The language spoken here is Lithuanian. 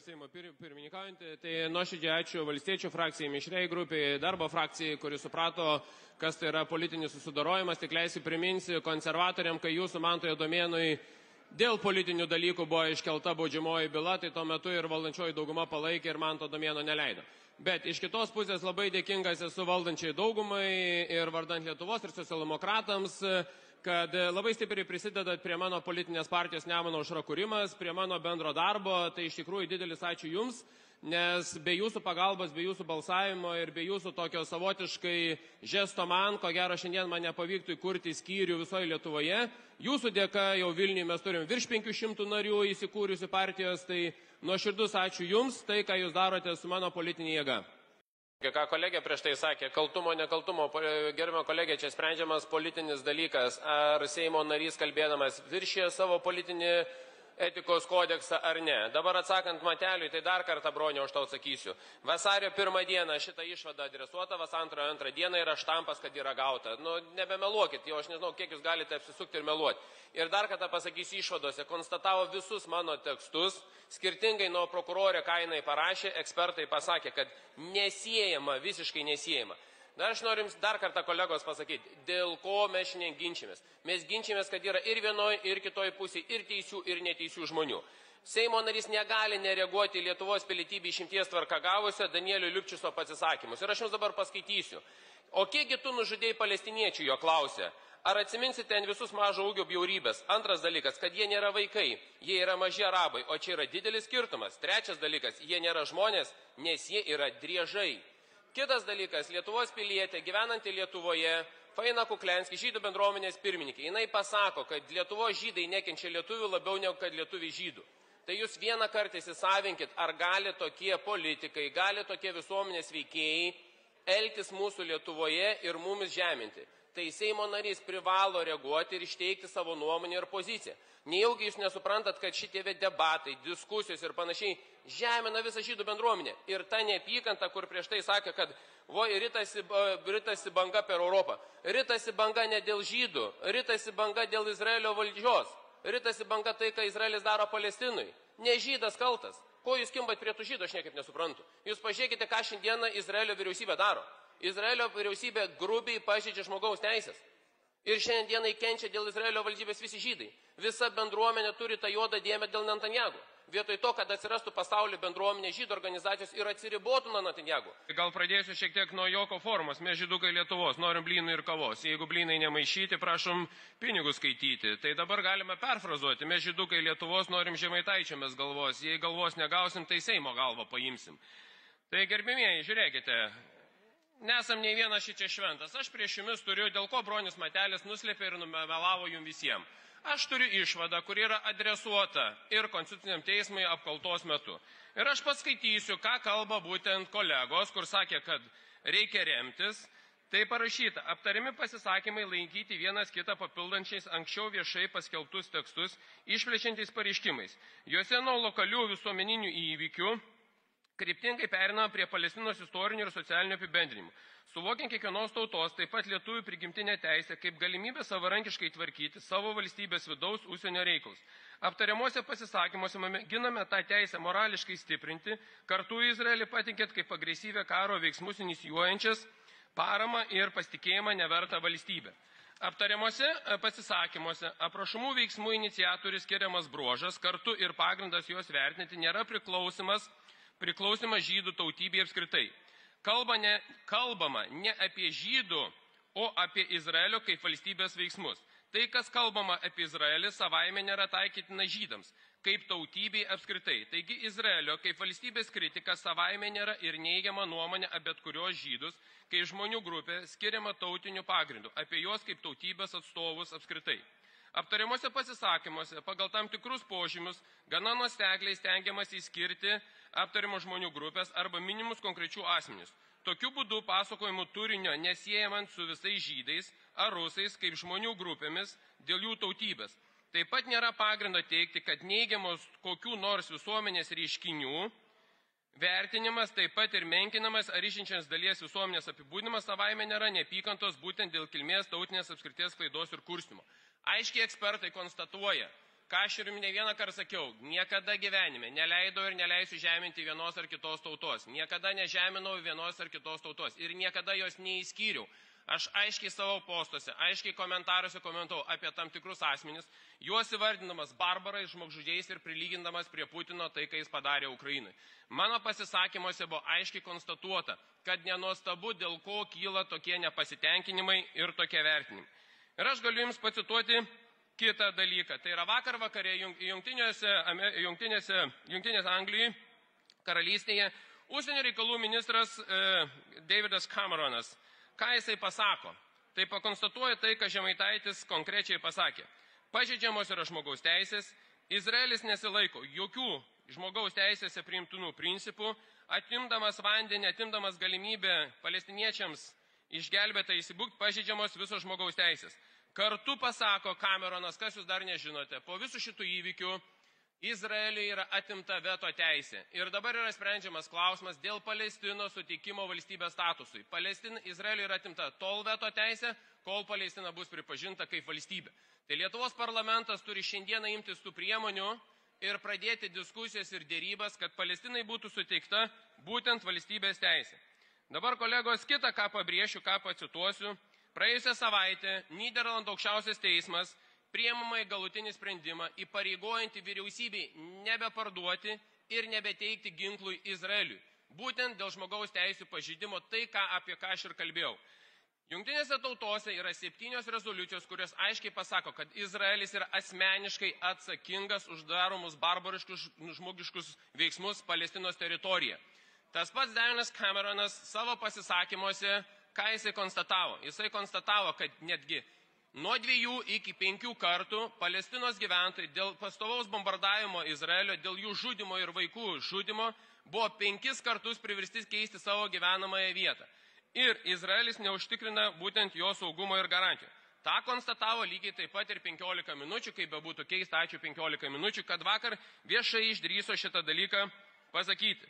Seimo pirmininkaujantį, tai nuoširdžiai ačiū Valstiečių frakcijai, mišriai grupiai, darbo frakcijai, kuri suprato, kas tai yra politinis susidorojimas. Tik leisiu priminsiu konservatoriam, kai jūsų Mantojo Domėnui dėl politinių dalykų buvo iškelta baudžiamoji byla, tai tuo metu ir valdančioji dauguma palaikė ir Manto Domėno neleido. Bet iš kitos pusės labai dėkingas esu valdančiai daugumai ir vardant Lietuvos ir socialdemokratams, kad labai stipriai prisidedat prie mano politinės partijos Nemuno aušra kūrimas, prie mano bendro darbo. Tai iš tikrųjų didelis ačiū Jums, nes be Jūsų pagalbos, be Jūsų balsavimo ir be Jūsų tokio savotiškai žesto man, ko gero šiandien man nepavyktų įkurti skyrių visoje Lietuvoje. Jūsų dėka jau Vilniuje mes turim virš 500 narių įsikūrusių partijos, tai nuoširdus ačiū Jums, tai ką Jūs darote su mano politinė jėga. Ką kolegė prieš tai sakė, kaltumo, nekaltumo, gerbimo kolegė, čia sprendžiamas politinis dalykas, ar Seimo narys kalbėdamas viršė savo politinį etikos kodeksą ar ne. Dabar atsakant Mateliui, tai dar kartą, Bronė, už tau atsakysiu. Vasario 1 dieną šitą išvadą adresuota, vasario 2 dieną yra štampas, kad yra gauta. Nu, nebemeluokit, jau aš nežinau, kiek jūs galite apsisukti ir meluoti. Ir dar kartą pasakysiu išvadose, konstatavo visus mano tekstus, skirtingai nuo prokurorė, ką jinai parašė, ekspertai pasakė, kad nesiejama, visiškai nesiejama. Dar aš norim dar kartą kolegos pasakyti, dėl ko mes šiandien ginčimės. Mes ginčimės, kad yra ir vienoj, ir kitoj pusėje, ir teisių, ir neteisių žmonių. Seimo narys negali nereaguoti į Lietuvos pilietybę išimties tvarka gavusio Danielio Liupčiuso pasisakymus. Ir aš jums dabar paskaitysiu. O kiekgi tu nužudėjai palestiniečių, jo klausė. Ar atsiminsite ten visus mažo ūgio bjaurybės? Antras dalykas, kad jie nėra vaikai, jie yra maži arabai, o čia yra didelis skirtumas. Trečias dalykas, jie nėra žmonės, nes jie yra driežai. Kitas dalykas, Lietuvos pilietė, gyvenanti Lietuvoje, Faina Kuklianski, žydų bendruomenės pirmininkė, jinai pasako, kad Lietuvos žydai nekenčia lietuvių labiau negu kad lietuviai žydų. Tai jūs vieną kartą įsisavinkit, ar gali tokie politikai, gali tokie visuomenės veikėjai elgtis mūsų Lietuvoje ir mumis žeminti. Tai Seimo narys privalo reaguoti ir išteikti savo nuomonę ir poziciją. Nejaugi jūs nesuprantat, kad šitie debatai, diskusijos ir panašiai žemina visą žydų bendruomenę. Ir ta neapykanta, kur prieš tai sakė, kad ritasi banga per Europą. Ritasi banga ne dėl žydų, ritasi banga dėl Izraelio valdžios. Ritasi banga tai, ką Izraelis daro Palestinui. Ne žydas kaltas. Ko jūs kimbat prie tų žydų, aš niekaip nesuprantu. Jūs pažiūrėkite, ką šiandieną Izraelio vyriausybė daro. Izraelio vyriausybė grubiai pažeidžia žmogaus teisės. Ir šiandienai kenčia dėl Izraelio valdybės visi žydai. Visa bendruomenė turi tą juodą dėmę dėl Netanjahu. Vietoj to, kad atsirastų pasaulio bendruomenė žydų organizacijos ir atsiribotų nuo Netanjahu. Gal pradėsiu šiek tiek nuo joko formos. Mes žydukai Lietuvos, norim blynų ir kavos. Jeigu blynai nemaišyti, prašom pinigus skaityti. Tai dabar galime perfrazuoti. Mes žydukai Lietuvos, norim Žemaitaičio mes galvos. Jei galvos negausim, tai Seimo galvą paimsim. Tai gerbimieji, žiūrėkite. Nesam nei vienas šičia šventas. Aš prieš jumis turiu, dėl ko Bronius Matelis nuslėpė ir numelavo jums visiems. Aš turiu išvadą, kuri yra adresuota ir Konstituciniam teismui apkaltos metu. Ir aš paskaitysiu, ką kalba būtent kolegos, kur sakė, kad reikia remtis. Tai parašyta, aptariami pasisakymai laikyti vienas kitą papildančiais anksčiau viešai paskelbtus tekstus, išplečiančiais pareiškimais. Juose nuo lokalių visuomeninių įvykių kryptingai perinama prie Palestinos istorinių ir socialinių apibendrinimų. Suvokiant kiekvienos tautos, taip pat lietuvių prigimtinę teisę, kaip galimybę savarankiškai tvarkyti savo valstybės vidaus užsienio reikalus. Aptariamuose pasisakymuose giname tą teisę morališkai stiprinti, kartu Izraelį patinkėt kaip agresyvę karo veiksmus inicijuojančias paramą ir pasitikėjimą nevertą valstybę. Aptariamuose pasisakymuose aprašomų veiksmų iniciatorius skiriamas bruožas, kartu ir pagrindas juos vertinti nėra priklausimas žydų tautybė apskritai. Kalbama ne apie žydų, o apie Izraelio kaip valstybės veiksmus. Tai, kas kalbama apie Izraelį, savaime nėra taikytina žydams, kaip tautybei apskritai. Taigi Izraelio kaip valstybės kritika savaime nėra ir neigiama nuomonė apie bet kurios žydus, kai žmonių grupė skiriama tautiniu pagrindu, apie juos kaip tautybės atstovus apskritai. Aptariamuose pasisakymuose pagal tam tikrus požymius gana nuosekliai stengiamas įskirti aptariamų žmonių grupės arba minimus konkrečių asmenius. Tokiu būdu pasakojimų turinio nesiejamant su visais žydais ar rusais kaip žmonių grupėmis dėl jų tautybės. Taip pat nėra pagrindo teigti, kad neigiamos kokių nors visuomenės reiškinių vertinimas, taip pat ir menkinamas ar išinčias dalies visuomenės apibūdinimas savaime nėra neapykantos būtent dėl kilmės tautinės apskrities klaidos ir kurstymo. Aiškiai ekspertai konstatuoja, ką aš ir ne vieną kartą sakiau, niekada gyvenime neleidau ir neleisiu žeminti vienos ar kitos tautos, niekada nežeminau vienos ar kitos tautos ir niekada jos neįskyriau. Aš aiškiai savo postuose, aiškiai komentaruose komentau apie tam tikrus asmenis, juos įvardinamas barbarais, žmogžudžiais ir prilygindamas prie Putino tai, ką jis padarė Ukrainai. Mano pasisakymuose buvo aiškiai konstatuota, kad nenuostabu, dėl ko kyla tokie nepasitenkinimai ir tokie vertinimai. Ir aš galiu jums pacituoti kitą dalyką. Tai yra vakar vakare Jungtinės Anglijai karalystėje užsienio reikalų ministras Davidas Cameronas. Ką jisai pasako? Tai pakonstatuoja tai, ką Žemaitaitis konkrečiai pasakė. Pažeidžiamos yra žmogaus teisės, Izraelis nesilaiko jokių žmogaus teisėse priimtinų principų, atimdamas vandenį, atimdamas galimybę palestiniečiams išgelbėtą įsibūkti, pažeidžiamos visos žmogaus teisės. Kartu pasako Cameronas, kas jūs dar nežinote, po visų šitų įvykių Izraeliui yra atimta veto teisė. Ir dabar yra sprendžiamas klausimas dėl Palestinos suteikimo valstybės statusui. Izraeliui yra atimta tol veto teisė, kol Palestina bus pripažinta kaip valstybė. Tai Lietuvos parlamentas turi šiandieną imtis tų priemonių ir pradėti diskusijas ir dėrybas, kad Palestinai būtų suteikta būtent valstybės teisė. Dabar, kolegos, kitą, ką pabrėšiu, ką pacituosiu. Praėjusią savaitę Nyderlandų aukščiausias teismas priimamai galutinį sprendimą įpareigojantį vyriausybei nebeparduoti ir nebeteikti ginklų Izraeliui. Būtent dėl žmogaus teisių pažeidimo, tai, apie ką aš ir kalbėjau. Jungtinėse tautose yra 7 rezoliucijos, kurios aiškiai pasako, kad Izraelis yra asmeniškai atsakingas už daromus barbariškus žmogiškus veiksmus Palestinos teritorijoje. Tas pats Davidas Cameronas savo pasisakymuose, ką jisai konstatavo? Jisai konstatavo, kad netgi nuo 2 iki 5 kartų Palestinos gyventojai dėl pastovaus bombardavimo Izraelio, dėl jų žudimo ir vaikų žudimo, buvo 5 kartus priversti keisti savo gyvenamąją vietą. Ir Izraelis neužtikrina būtent jo saugumo ir garantijų. Ta konstatavo lygiai taip pat ir 15 minučių, kaip bebūtų keista, ačiū 15 minučių, kad vakar viešai išdrįso šitą dalyką pasakyti.